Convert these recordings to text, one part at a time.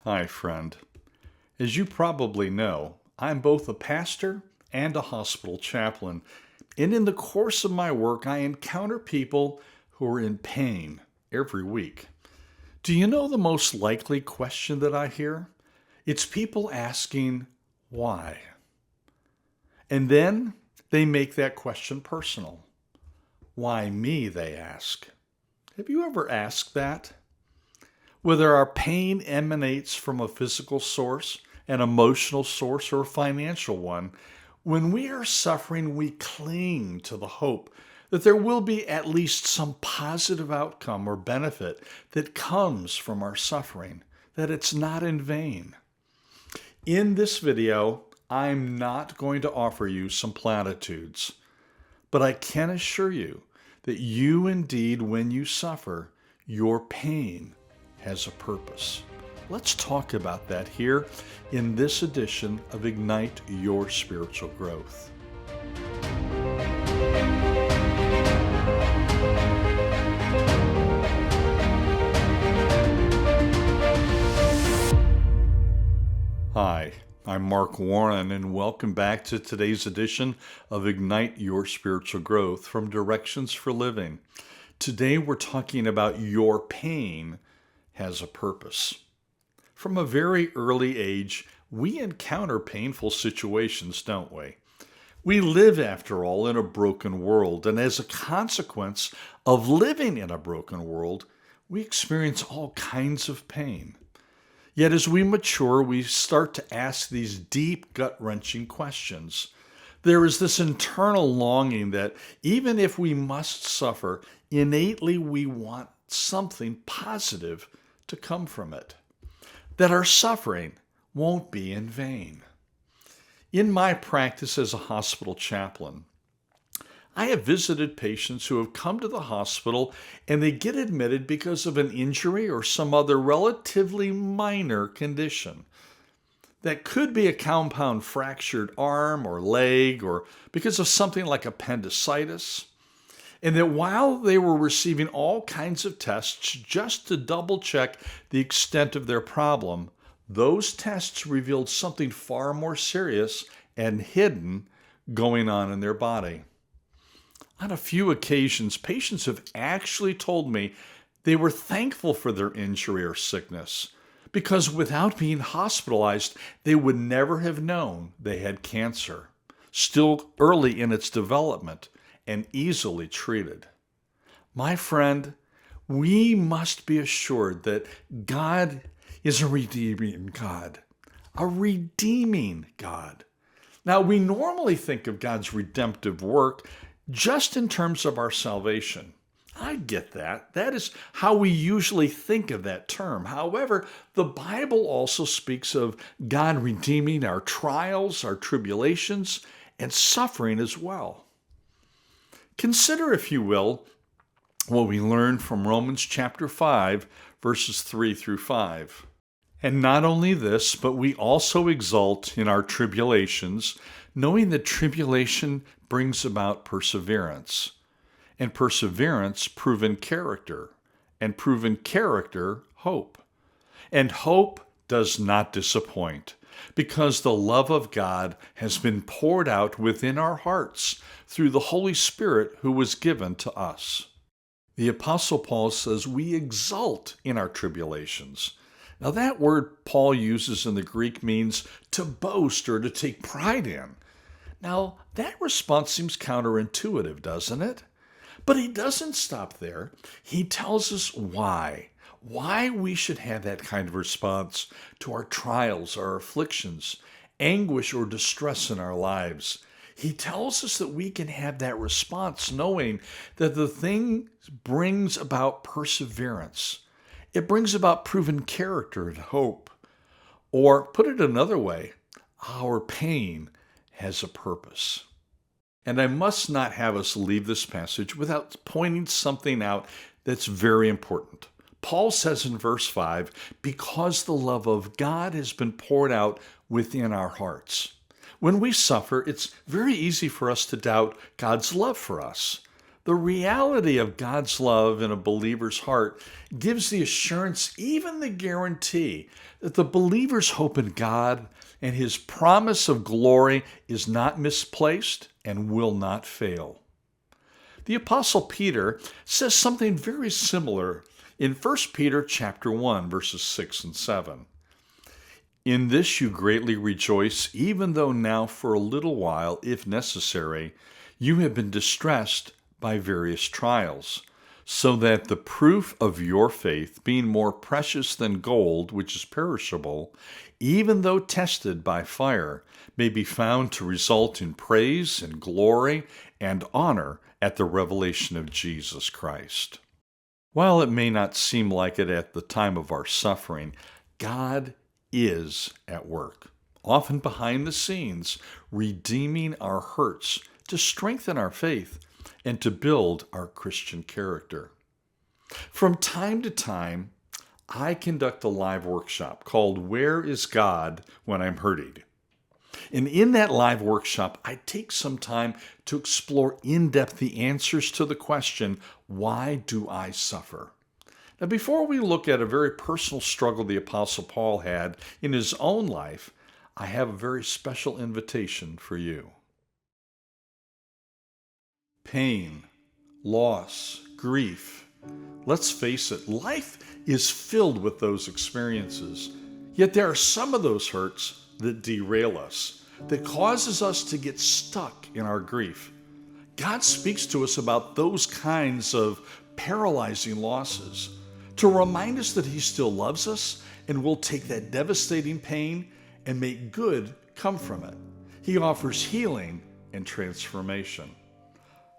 Hi, friend. As you probably know, I'm both a pastor and a hospital chaplain, and in the course of my work, I encounter people who are in pain every week. Do you know the most likely question that I hear? It's people asking, why? And then they make that question personal. Why me, they ask. Have you ever asked that? Whether our pain emanates from a physical source, an emotional source, or a financial one, when we are suffering, we cling to the hope that there will be at least some positive outcome or benefit that comes from our suffering, that it's not in vain. In this video, I'm not going to offer you some platitudes, but I can assure you that you indeed, when you suffer, your pain has a purpose. Let's talk about that here in this edition of Ignite Your Spiritual Growth. Hi, I'm Mark Warren, and welcome back to today's edition of Ignite Your Spiritual Growth from Directions for Living. Today we're talking about your pain has a purpose. From a very early age, we encounter painful situations, don't we? We live, after all, in a broken world, and as a consequence of living in a broken world, we experience all kinds of pain. Yet as we mature, we start to ask these deep, gut-wrenching questions. There is this internal longing that even if we must suffer, innately we want something positive to come from it, that our suffering won't be in vain. In my practice as a hospital chaplain, I have visited patients who have come to the hospital and they get admitted because of an injury or some other relatively minor condition. That could be a compound fractured arm or leg, or because of something like appendicitis. And that while they were receiving all kinds of tests just to double check the extent of their problem, those tests revealed something far more serious and hidden going on in their body. On a few occasions, patients have actually told me they were thankful for their injury or sickness because without being hospitalized, they would never have known they had cancer, still early in its development and easily treated. My friend, we must be assured that God is a redeeming God. A redeeming God. Now, we normally think of God's redemptive work just in terms of our salvation. I get that. That is how we usually think of that term. However, the Bible also speaks of God redeeming our trials, our tribulations, and suffering as well. Consider, if you will, what we learn from Romans chapter 5, verses 3 through 5. And not only this, but we also exult in our tribulations, knowing that tribulation brings about perseverance, and perseverance, proven character, and proven character, hope. And hope does not disappoint, because the love of God has been poured out within our hearts through the Holy Spirit who was given to us. The Apostle Paul says we exult in our tribulations. Now that word Paul uses in the Greek means to boast or to take pride in. Now that response seems counterintuitive, doesn't it? But he doesn't stop there. He tells us why we should have that kind of response to our trials, our afflictions, anguish or distress in our lives. He tells us that we can have that response knowing that the thing brings about perseverance. It brings about proven character and hope. Or put it another way, our pain has a purpose. And I must not have us leave this passage without pointing something out that's very important. Paul says in verse 5, because the love of God has been poured out within our hearts. When we suffer, it's very easy for us to doubt God's love for us. The reality of God's love in a believer's heart gives the assurance, even the guarantee, that the believer's hope in God and his promise of glory is not misplaced and will not fail. The Apostle Peter says something very similar in 1 Peter chapter 1, verses 6 and 7. In this you greatly rejoice, even though now for a little while, if necessary, you have been distressed by various trials, so that the proof of your faith, being more precious than gold, which is perishable, even though tested by fire, may be found to result in praise and glory and honor at the revelation of Jesus Christ. While it may not seem like it at the time of our suffering, God is at work, often behind the scenes, redeeming our hurts to strengthen our faith and to build our Christian character. From time to time, I conduct a live workshop called Where is God When I'm Hurting? And in that live workshop, I take some time to explore in depth the answers to the question, why do I suffer? Now, before we look at a very personal struggle the Apostle Paul had in his own life, I have a very special invitation for you. Pain, loss, grief. Let's face it, life is filled with those experiences. Yet there are some of those hurts that derail us, that causes us to get stuck in our grief. God speaks to us about those kinds of paralyzing losses to remind us that He still loves us and will take that devastating pain and make good come from it. He offers healing and transformation.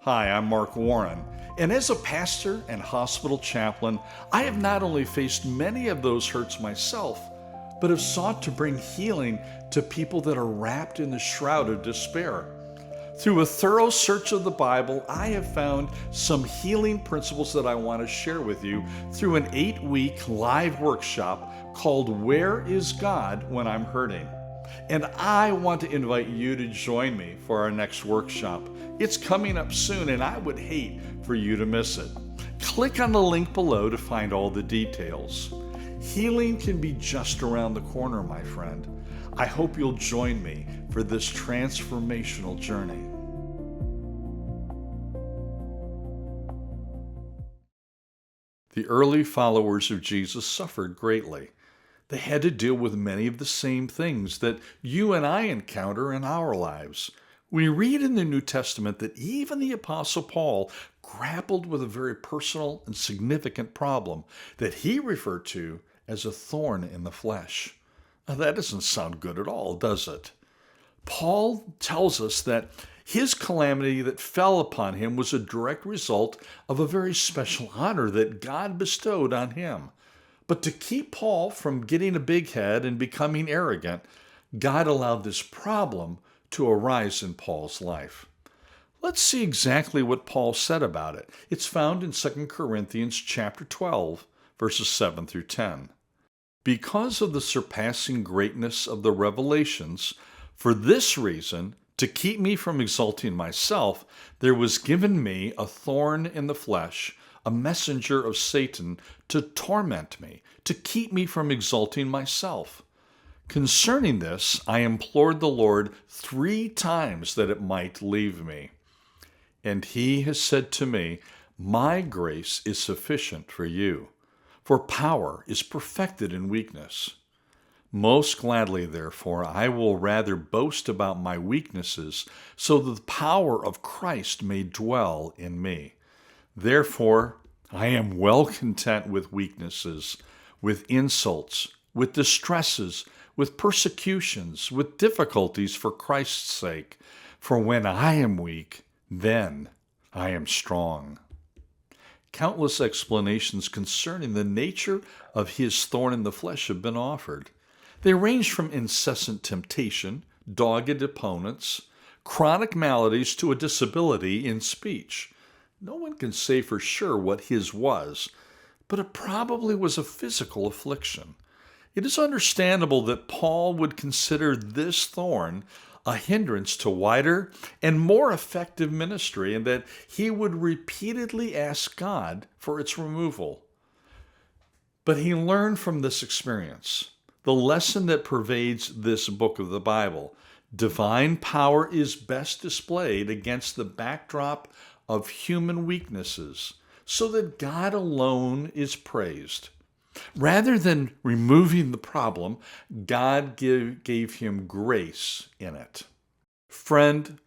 Hi, I'm Mark Warren, and as a pastor and hospital chaplain, I have not only faced many of those hurts myself, but have sought to bring healing to people that are wrapped in the shroud of despair. Through a thorough search of the Bible, I have found some healing principles that I want to share with you through an 8-week live workshop called Where is God When I'm Hurting? And I want to invite you to join me for our next workshop. It's coming up soon, and I would hate for you to miss it. Click on the link below to find all the details. Healing can be just around the corner, my friend. I hope you'll join me for this transformational journey. The early followers of Jesus suffered greatly. They had to deal with many of the same things that you and I encounter in our lives. We read in the New Testament that even the Apostle Paul grappled with a very personal and significant problem that he referred to as a thorn in the flesh. Now, that doesn't sound good at all, does it? Paul tells us that his calamity that fell upon him was a direct result of a very special honor that God bestowed on him. But to keep Paul from getting a big head and becoming arrogant, God allowed this problem to arise in Paul's life. Let's see exactly what Paul said about it. It's found in 2 Corinthians chapter 12, verses 7 through 10. Because of the surpassing greatness of the revelations, for this reason, to keep me from exalting myself, there was given me a thorn in the flesh, a messenger of Satan to torment me, to keep me from exalting myself. Concerning this, I implored the Lord 3 times that it might leave me. And He has said to me, My grace is sufficient for you, for power is perfected in weakness. Most gladly, therefore, I will rather boast about my weaknesses, so that the power of Christ may dwell in me. Therefore, I am well content with weaknesses, with insults, with distresses, with persecutions, with difficulties for Christ's sake. For when I am weak, then I am strong. Countless explanations concerning the nature of his thorn in the flesh have been offered. They range from incessant temptation, dogged opponents, chronic maladies to a disability in speech. No one can say for sure what his was, but it probably was a physical affliction. It is understandable that Paul would consider this thorn a hindrance to wider and more effective ministry, and that he would repeatedly ask God for its removal. But he learned from this experience the lesson that pervades this book of the Bible. Divine power is best displayed against the backdrop of human weaknesses, so that God alone is praised. Rather than removing the problem, God gave him grace in it. Friend,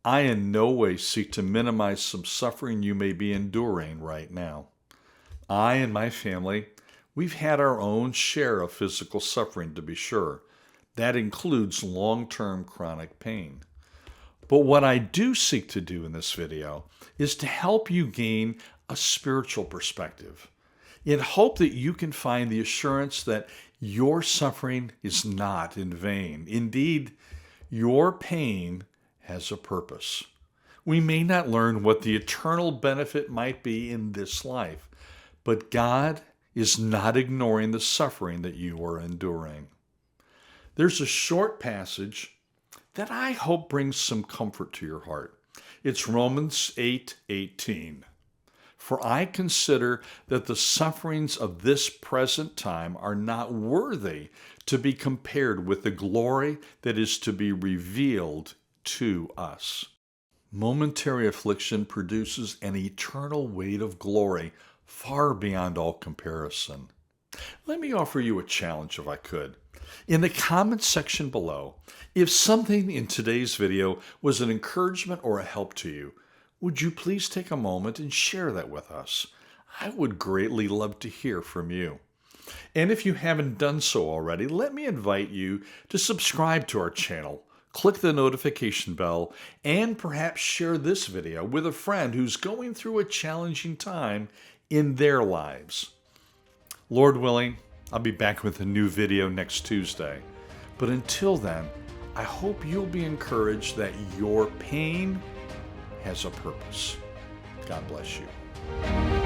I in no way seek to minimize some suffering you may be enduring right now. I and my family, we've had our own share of physical suffering, to be sure. That includes long-term chronic pain. But what I do seek to do in this video is to help you gain a spiritual perspective, in hope that you can find the assurance that your suffering is not in vain. Indeed, your pain has a purpose. We may not learn what the eternal benefit might be in this life, but God is not ignoring the suffering that you are enduring. There's a short passage that I hope brings some comfort to your heart. It's Romans 8:18. For I consider that the sufferings of this present time are not worthy to be compared with the glory that is to be revealed to us. Momentary affliction produces an eternal weight of glory far beyond all comparison. Let me offer you a challenge if I could. In the comments section below, if something in today's video was an encouragement or a help to you, would you please take a moment and share that with us? I would greatly love to hear from you. And if you haven't done so already, let me invite you to subscribe to our channel, click the notification bell, and perhaps share this video with a friend who's going through a challenging time in their lives. Lord willing, I'll be back with a new video next Tuesday. But until then, I hope you'll be encouraged that your pain has a purpose. God bless you.